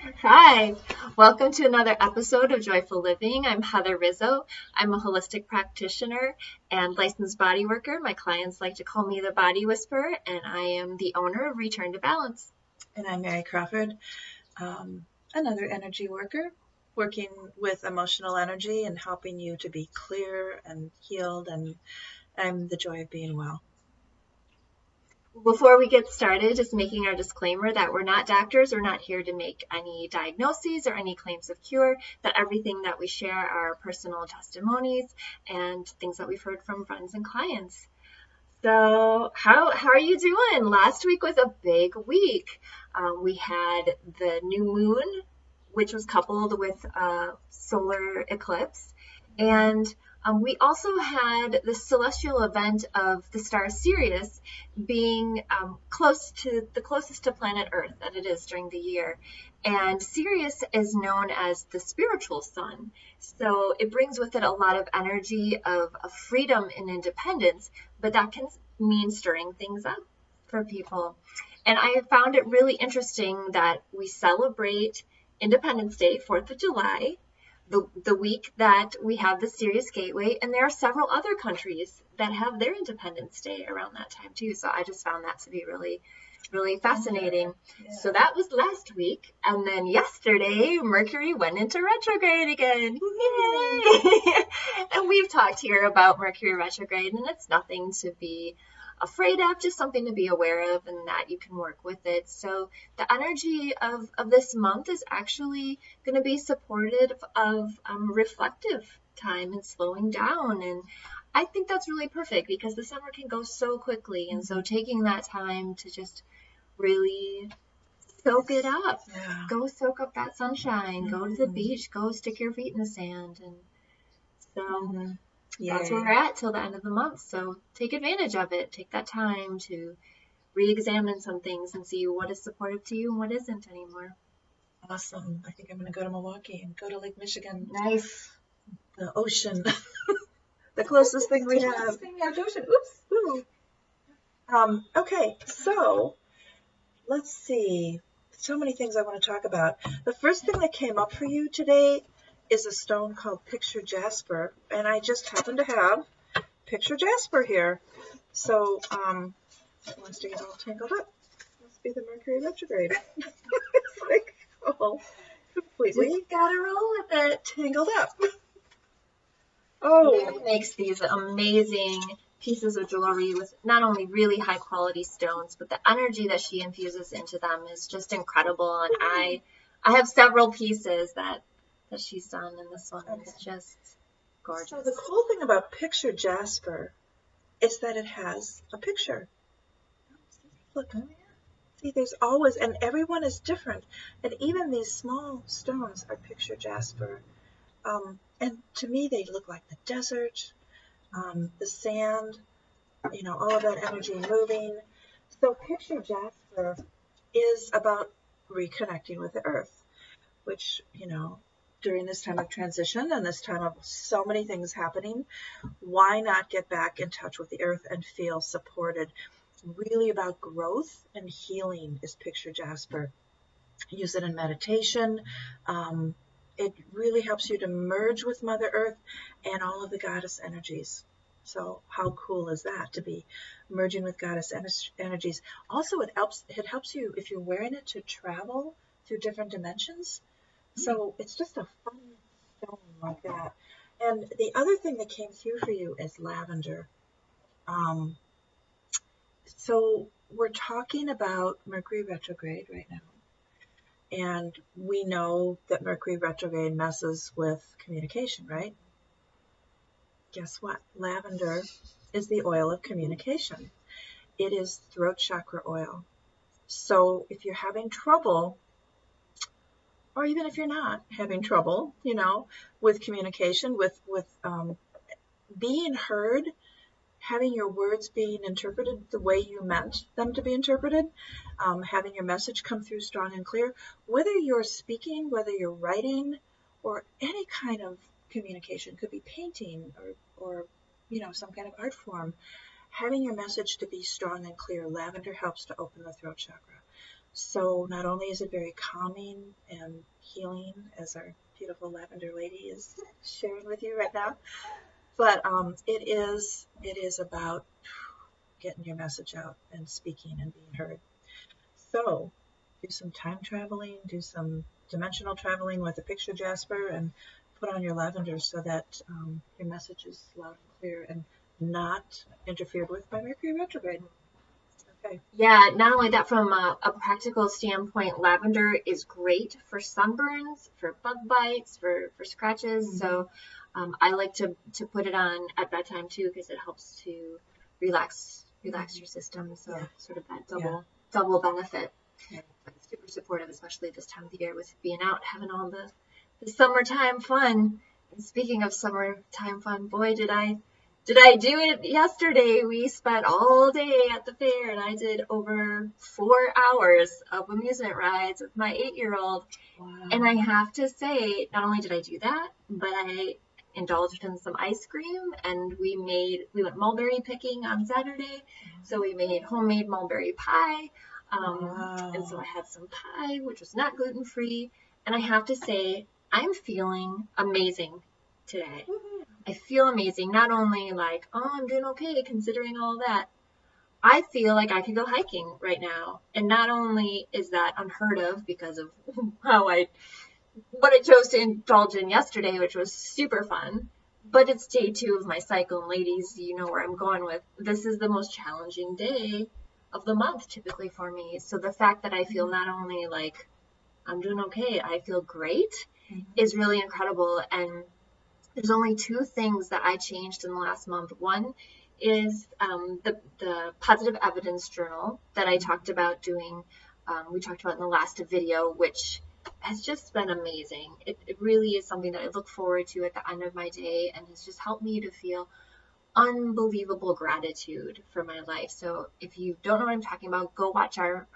Hi, welcome to another episode of Joyful Living. I'm Heather Rizzo. I'm a holistic practitioner and licensed body worker. My clients like to call me the Body Whisperer, and I am the owner of Return to Balance. And I'm Mary Crawford, another energy worker, working with emotional energy and helping you to be clear and healed, and I'm the joy of being well. Before we get started, just making our disclaimer that we're not doctors. We're not here to make any diagnoses or any claims of cure, that everything that we share are personal testimonies and things that we've heard from friends and clients. So how are you doing? Last week was a big week. We had the new moon, which was coupled with a solar eclipse. And we also had the celestial event of the star Sirius being closest to planet Earth that it is during the year. And Sirius is known as the spiritual sun. So it brings with it a lot of energy of freedom and independence, but that can mean stirring things up for people. And I found it really interesting that we celebrate Independence Day, 4th of July, the week that we have the Sirius Gateway, and there are several other countries that have their Independence Day around that time too. So I just found that to be really, really fascinating. Yeah. So that was last week, and then yesterday Mercury went into retrograde again. Yay! And we've talked here about Mercury retrograde, and it's nothing to be afraid of, just something to be aware of, and that you can work with it. So the energy of this month is actually going to be supportive of reflective time and slowing down. And I think that's really perfect because the summer can go so quickly. And so taking that time to just really soak it up, go soak up that sunshine, go to the beach, go stick your feet in the sand. And so that's where we're at till the end of the month. So take advantage of it. Take that time to re-examine some things and see what is supportive to you and what isn't anymore. Awesome. I think I'm going to go to Milwaukee and go to Lake Michigan. Nice. The ocean. The closest thing we have. Ocean. Oops. Okay, so let's see. So many things I want to talk about. The first thing that came up for you today is a stone called picture jasper, and I just happen to have picture jasper here. So it wants to get all tangled up. Must be the Mercury retrograde. It's like completely just gotta roll with it. Tangled up. Mary makes these amazing pieces of jewelry with not only really high quality stones, but the energy that she infuses into them is just incredible. And I have several pieces that she's done, and this one is just gorgeous. So the cool thing about picture jasper is that it has a picture. Look, see, there's always, and everyone is different, and even these small stones are picture jasper. And to me, they look like the desert, the sand, all of that energy moving. So picture jasper is about reconnecting with the earth, which, during this time of transition and this time of so many things happening, why not get back in touch with the earth and feel supported? Really about growth and healing is picture jasper. Use it in meditation. It really helps you to merge with Mother Earth and all of the goddess energies. So how cool is that, to be merging with goddess energies? Also, it helps you if you're wearing it to travel through different dimensions. So it's just a fun stone like that. And the other thing that came through for you is lavender. So we're talking about Mercury retrograde right now. And we know that Mercury retrograde messes with communication, right? Guess what? Lavender is the oil of communication. It is throat chakra oil. So if you're having trouble, or even if you're not having trouble, with communication, with being heard, having your words being interpreted the way you meant them to be interpreted, having your message come through strong and clear, whether you're speaking, whether you're writing, or any kind of communication, could be painting or some kind of art form, having your message to be strong and clear. Lavender helps to open the throat chakra. So not only is it very calming and healing, as our beautiful lavender lady is sharing with you right now, but it is about getting your message out and speaking and being heard. So do some time traveling, do some dimensional traveling with a picture Jasper, and put on your lavender so that your message is loud and clear and not interfered with by Mercury retrograde. Okay. Yeah, not only that, from a practical standpoint, lavender is great for sunburns, for bug bites, for scratches. So I like to put it on at bedtime too, because it helps to relax your system. So sort of that double benefit. Yeah. Super supportive, especially this time of the year with being out, having all the summertime fun. And speaking of summertime fun, boy, did I do it yesterday. We spent all day at the fair, and I did over 4 hours of amusement rides with my 8-year-old. Wow. And I have to say, not only did I do that, but I indulged in some ice cream, and we went mulberry picking on Saturday. So we made homemade mulberry pie. And so I had some pie, which was not gluten-free. And I have to say, I'm feeling amazing today. I feel amazing. Not only like, oh, I'm doing okay considering all that. I feel like I could go hiking right now. And not only is that unheard of because of what I chose to indulge in yesterday, which was super fun, but it's day 2 of my cycle. And ladies, you know where I'm going with. This is the most challenging day of the month typically for me. So the fact that I feel not only like I'm doing okay, I feel great is really incredible. And there's only 2 things that I changed in the last month. One is the positive evidence journal that I talked about doing. We talked about in the last video, which has just been amazing. It really is something that I look forward to at the end of my day, and has just helped me to feel unbelievable gratitude for my life. So if you don't know what I'm talking about, go watch our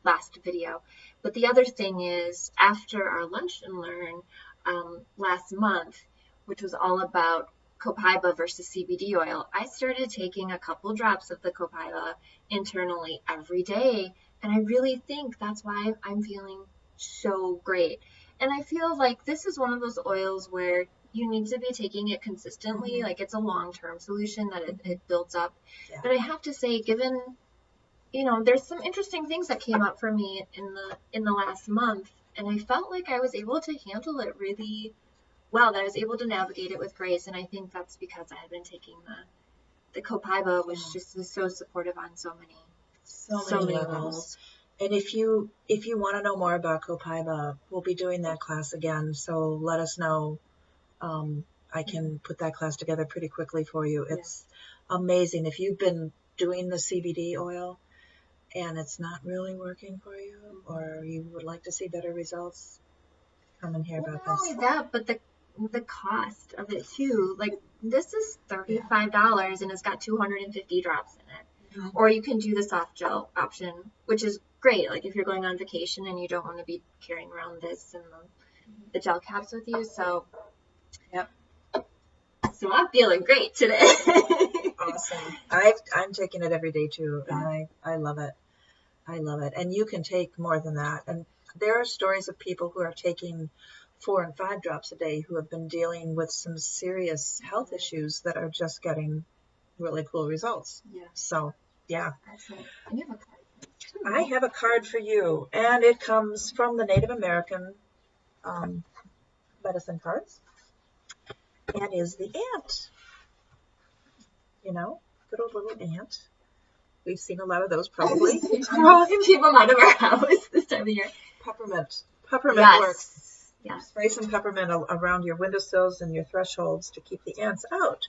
last video. But the other thing is, after our lunch and learn last month, which was all about copaiba versus CBD oil, I started taking a couple drops of the copaiba internally every day. And I really think that's why I'm feeling so great. And I feel like this is one of those oils where you need to be taking it consistently. Like, it's a long-term solution that it builds up. Yeah. But I have to say, given, there's some interesting things that came up for me in the last month, and I felt like I was able to handle it really well, that I was able to navigate it with grace. And I think that's because I had been taking the copaiba, which just is so supportive on so many levels. And if you want to know more about copaiba, we'll be doing that class again. So let us know. I can put that class together pretty quickly for you. It's amazing. If you've been doing the CBD oil and it's not really working for you, or you would like to see better results, come and hear about this. Not only that, but the cost of it too. Like, this is $35 and it's got 250 drops in it. Or you can do the soft gel option, which is great. Like, if you're going on vacation and you don't want to be carrying around this and the gel caps with you. So I'm feeling great today. Awesome. I'm taking it every day too, and I love it. I love it. And you can take more than that. And there are stories of people who are taking 4 and 5 drops a day who have been dealing with some serious health issues that are just getting really cool results. So, yeah. Excellent. And you have a card. I have a card for you, and it comes from the Native American medicine cards, and is the ant. Good old little ant. We've seen a lot of those probably. Keep them out of our house this time of year. Peppermint works. Yes. Spray some peppermint around your windowsills and your thresholds to keep the ants out.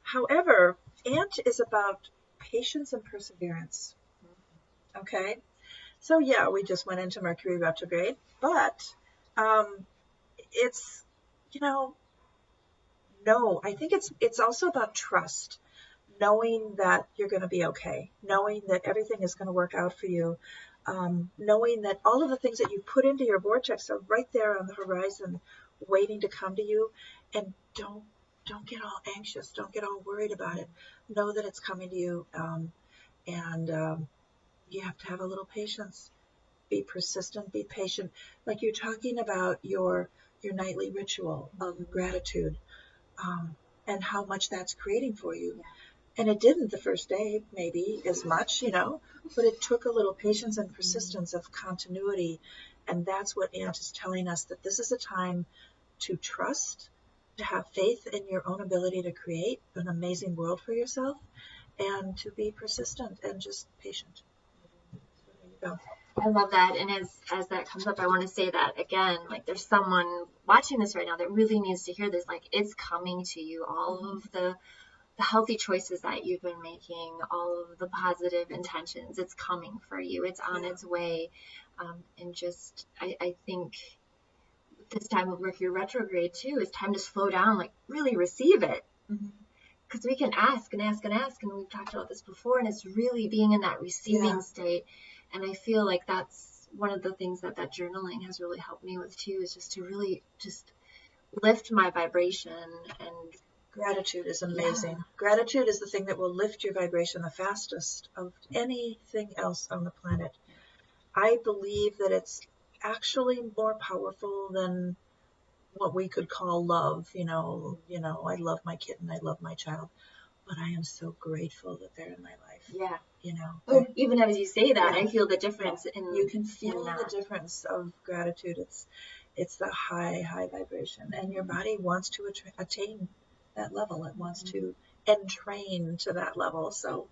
However, ant is about patience and perseverance. Okay? So yeah, we just went into Mercury retrograde, but it's, no, I think it's also about trust. Knowing that you're going to be okay, knowing that everything is going to work out for you, knowing that all of the things that you put into your vortex are right there on the horizon waiting to come to you. And don't get all anxious. Don't get all worried about it. Know that it's coming to you, and you have to have a little patience, be persistent, be patient. Like you're talking about your nightly ritual of gratitude, and how much that's creating for you. Yeah. And it didn't the first day, maybe as much, but it took a little patience and persistence of continuity. And that's what Ant is telling us, that this is a time to trust, to have faith in your own ability to create an amazing world for yourself, and to be persistent and just patient. So there you go. I love that. And as that comes up, I want to say that again, like there's someone watching this right now that really needs to hear this. Like it's coming to you. All of the healthy choices that you've been making, all of the positive intentions, it's coming for you. It's on its way. And just, I think this time of Mercury retrograde too is time to slow down, like really receive it. Because we can ask and ask and ask, and we've talked about this before, and it's really being in that receiving state. And I feel like that's one of the things that journaling has really helped me with too, is just to really just lift my vibration. And gratitude is amazing. Yeah. Gratitude is the thing that will lift your vibration the fastest of anything else on the planet. I believe that it's actually more powerful than what we could call love. I love my kitten, I love my child, but I am so grateful that they're in my life. Yeah. Even as you say that, I feel the difference. You can feel the difference of gratitude. It's the high vibration, and your body wants to attain that level. It wants to entrain to that level. So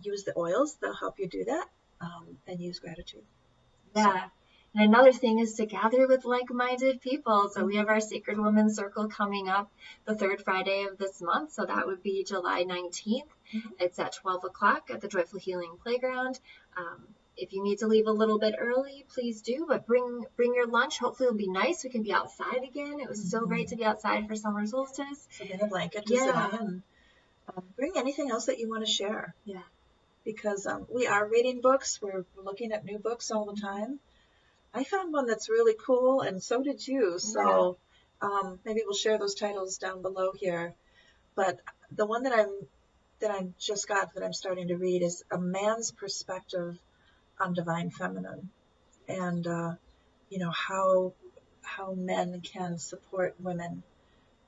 use the oils; they'll help you do that, and use gratitude. Yeah. So. And another thing is to gather with like-minded people. So we have our Sacred Women's Circle coming up the third Friday of this month. So that would be July 19th. It's at 12 o'clock at the Joyful Healing Playground. If you need to leave a little bit early, please do, but bring your lunch. Hopefully it'll be nice. We can be outside again. It was so great to be outside for summer solstice. So bring a blanket to sit on, and bring anything else that you want to share. Yeah. Because we are reading books. We're looking at new books all the time. I found one that's really cool, and so did you. So maybe we'll share those titles down below here. But the one that I'm starting to read is A Man's Perspective on Divine Feminine, and how men can support women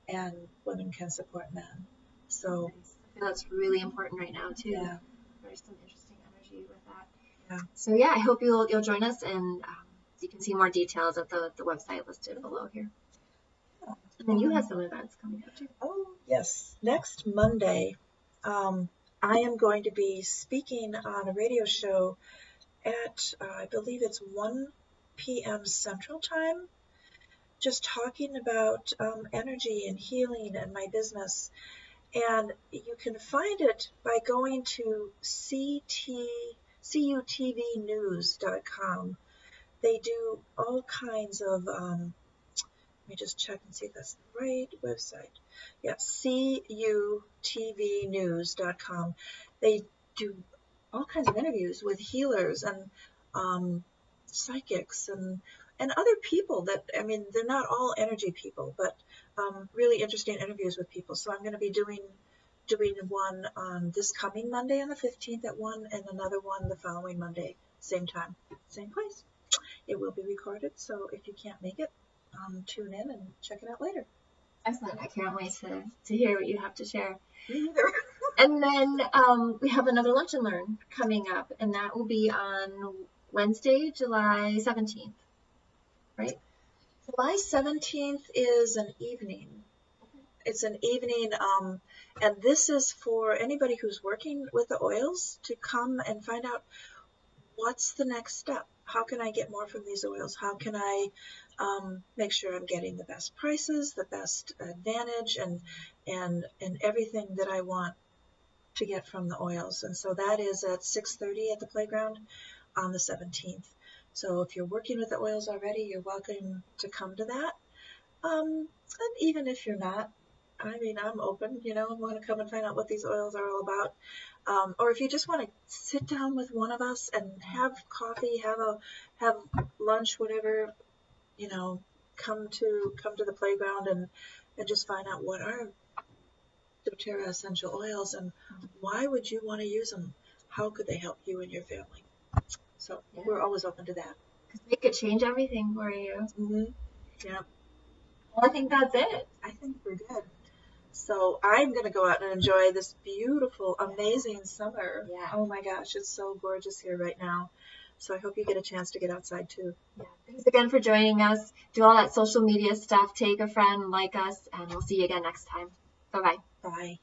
and women can support men. So I feel that's really important right now too. Yeah. There's some interesting energy with that. Yeah. So yeah, I hope you'll join us, and you can see more details at the website listed below here. Yeah. And then you have some events coming up too. Oh yes, next Monday, I am going to be speaking on a radio show at I believe it's 1 p.m. Central Time, just talking about energy and healing and my business. And you can find it by going to cutvnews.com. They do all kinds of, let me just check and see if that's the right website. Yeah, cutvnews.com. They do all kinds of interviews with healers and psychics and other people that, they're not all energy people, but really interesting interviews with people. So I'm going to be doing one on this coming Monday on the 15th at 1, and another one the following Monday, same time, same place. It will be recorded, so if you can't make it, tune in and check it out later. Excellent. I can't wait to hear what you have to share. Me either. And then we have another Lunch and Learn coming up, and that will be on Wednesday, July 17th, right? July 17th is an evening. It's an evening, and this is for anybody who's working with the oils to come and find out what's the next step. How can I get more from these oils? How can I make sure I'm getting the best prices, the best advantage, and everything that I want to get from the oils? And so that is at 6:30 at the playground on the 17th. So if you're working with the oils already, you're welcome to come to that. And even if you're not, I'm open, want to come and find out what these oils are all about. Or if you just want to sit down with one of us and have coffee, have lunch, whatever, come to the playground and just find out what are doTERRA essential oils and why would you want to use them? How could they help you and your family? So we're always open to that. Because we could change everything for you. Mm-hmm. Yeah. Well, I think that's it. I think we're good. So I'm going to go out and enjoy this beautiful, amazing summer. Yeah. Oh my gosh, it's so gorgeous here right now. So I hope you get a chance to get outside too. Yeah. Thanks again for joining us. Do all that social media stuff. Take a friend, like us, and we'll see you again next time. Bye-bye. Bye.